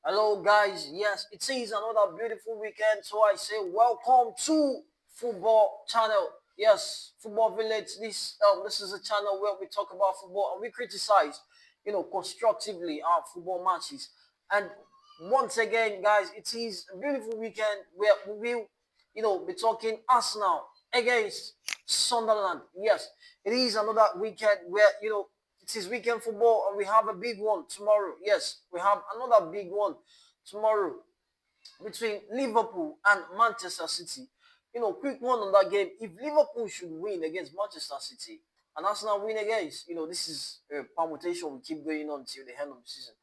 Hello, guys. Yes, it is another beautiful weekend. So I say welcome to Football Channel. Yes, Football Village. This is a channel where we talk about football and we criticize, constructively our football matches. And once again, guys, it is a beautiful weekend where we will, be talking Arsenal against Sunderland. Yes, it is another weekend where it is weekend football and we have a big one tomorrow. Yes, we have another big one tomorrow between Liverpool and Manchester City. Quick one on that game. If Liverpool should win against Manchester City and Arsenal win against, this is a permutation we keep going on till the end of the season.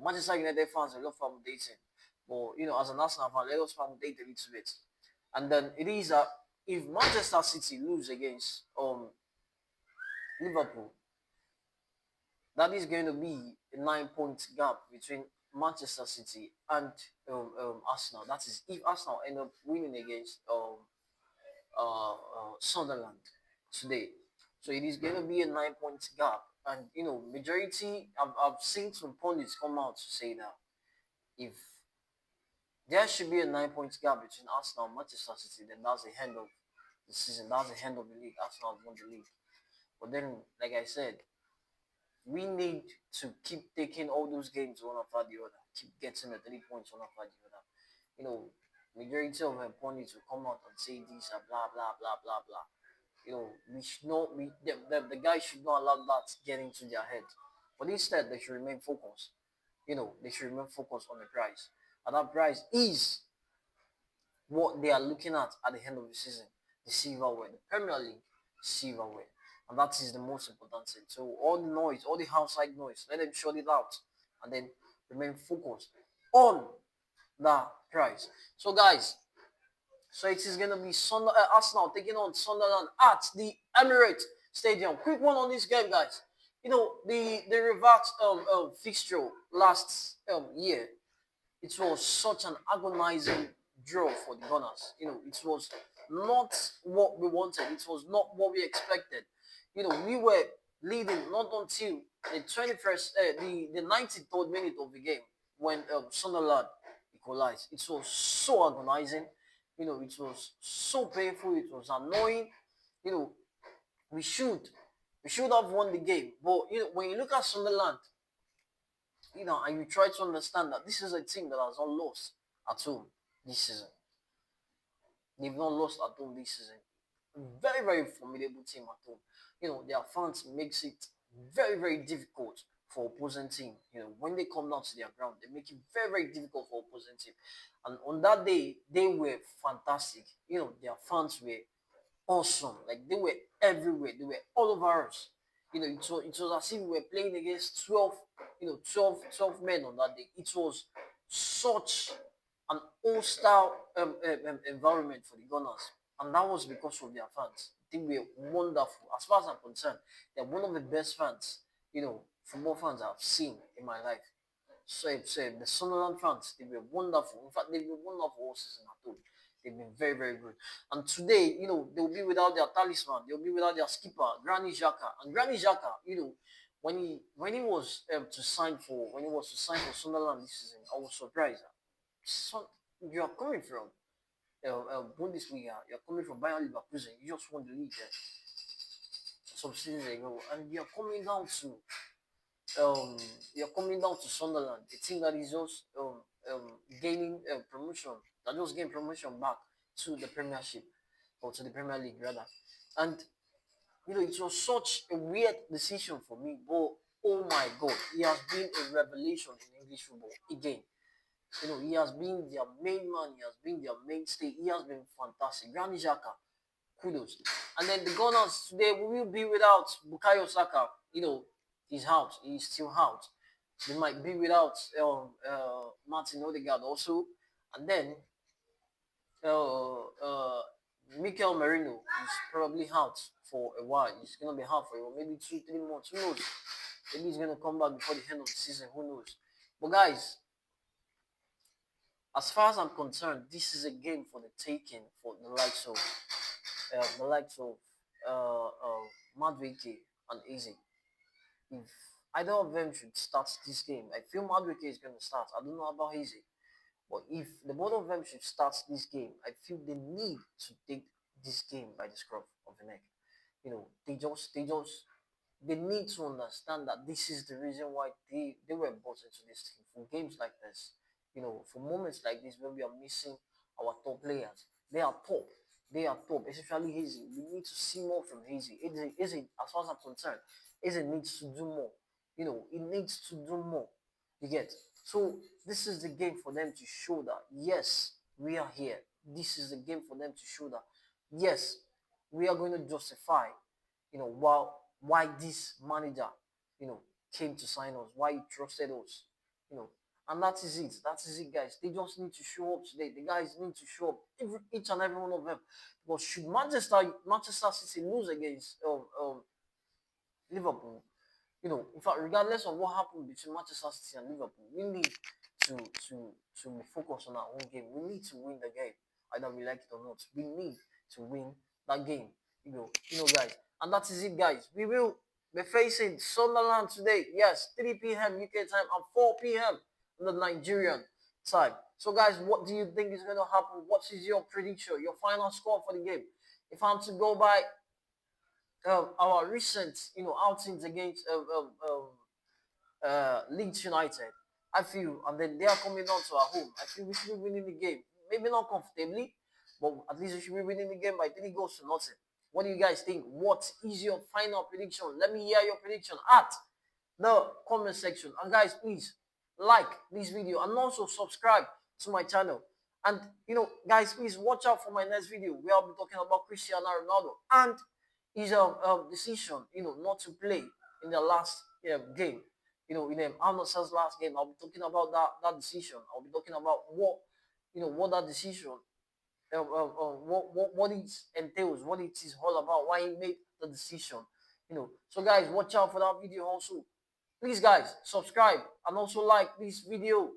Manchester United fans are love permutating. But, as an Arsenal fan, let us permutate a little bit. And then it is if Manchester City lose against Liverpool, that is going to be a 9 point gap between Manchester City and Arsenal. That is if Arsenal end up winning against Sunderland today. So it is going to be a 9 point gap. And, majority, I've seen some pundits come out to say that if there should be a 9 point gap between Arsenal and Manchester City, then that's the end of the season. That's the end of the league. Arsenal have won the league. But then, like I said, we need to keep taking all those games one after the other, keep getting the 3 points one after the other. You know, majority of my pundits will come out and say this and blah blah blah blah blah. We should not the guys should not allow that get into their head. But instead they should remain focused. They should remain focused on the prize. And that prize is what they are looking at the end of the season. The silverware, the Premier League silverware. And that is the most important thing. So all the noise, all the outside noise, let them shut it out and then remain focused on the prize. So guys, so it is gonna be Arsenal taking on Sunderland at the Emirates Stadium. Quick one on this game, guys. The reverse fixture last year, it was such an agonizing draw for the Gunners. It was not what we wanted. It was not what we expected. We were leading not until the 21st, the 93rd minute of the game when Sunderland equalized. It was so agonizing. It was so painful. It was annoying. You know, we should we should have won the game. But when you look at Sunderland, and you try to understand that this is a team that has not lost at home this season. They've not lost at home this season. Very, very formidable team at home. Their fans makes it very, very difficult for opposing team. When they come down to their ground, they make it very, very difficult for opposing team. And on that day, they were fantastic. Their fans were awesome. Like they were everywhere. They were all over us. It was as if we were playing against 12 men on that day. It was such an hostile environment for the Gunners, and that was because of their fans. They were wonderful. As far as I'm concerned, they're one of the best fans, football fans I've seen in my life. So the Sunderland fans, they were wonderful. In fact, they've been wonderful all season at home. They've been very, very good. And today, they'll be without their talisman. They'll be without their skipper, Granny Xhaka. And Granny Xhaka, when he was to sign for Sunderland this season, I was surprised. So you are coming from Bundesliga, you're coming from Bayern Leverkusen, you just won the league some seasons ago, and you're coming down to Sunderland, a team that is just gaining promotion, that just gained promotion back to the Premiership or to the Premier League rather, and it was such a weird decision for me, but oh my God, he has been a revelation in English football again. He has been their main man. He has been their mainstay. He has been fantastic. Granit Xhaka, kudos. And then the Gunners today we will be without Bukayo Saka. He's out. He's still out. They might be without Martin Odegaard also. And then Mikel Merino is probably out for a while. He's gonna be out for maybe 2-3 months. Who knows? Maybe he's gonna come back before the end of the season. Who knows? But guys, as far as I'm concerned, this is a game for the taking for the likes of Madueke and Eze. If either of them should start this game. I feel Madueke is going to start. I don't know about Hazy. But if the both of them should start this game, I feel they need to take this game by the scruff of the neck. They need to understand that this is the reason why they were brought into this team for games like this. For moments like this when we are missing our top players. They are top. They are top, especially Hazy. We need to see more from Hazy. As far as I'm concerned, Hazy needs to do more. It needs to do more. You get? So this is the game for them to show that yes, we are here. This is the game for them to show that yes, we are going to justify, why this manager, you know, came to sign us, why he trusted us, you know. And that is it. That is it, guys. They just need to show up today. The guys need to show up, each and every one of them. Because should Manchester City lose against Liverpool, in fact, regardless of what happened between Manchester City and Liverpool, we need to to to be focused on our own game. We need to win the game, either we like it or not. We need to win that game. Guys, and that is it, guys. We will be facing Sunderland today. Yes, 3 p.m. UK time and 4 p.m. on the Nigerian side. So, guys, what do you think is going to happen? What is your prediction? Your final score for the game? If I'm to go by our recent, outings against Leeds United, I feel, and then they are coming down to our home. I feel we should be winning the game. Maybe not comfortably, but at least we should be winning the game by 3 goals to nothing. What do you guys think? What is your final prediction? Let me hear your prediction at the comment section. And guys, please like this video and also subscribe to my channel. And guys, please watch out for my next video where I'll be talking about Cristiano Ronaldo and his decision, not to play in the last game. In Al-Nassr's last game, I'll be talking about that decision. I'll be talking about what that decision, what it entails, what it is all about, why he made the decision. So guys, watch out for that video also. Please, guys, subscribe and also like this video.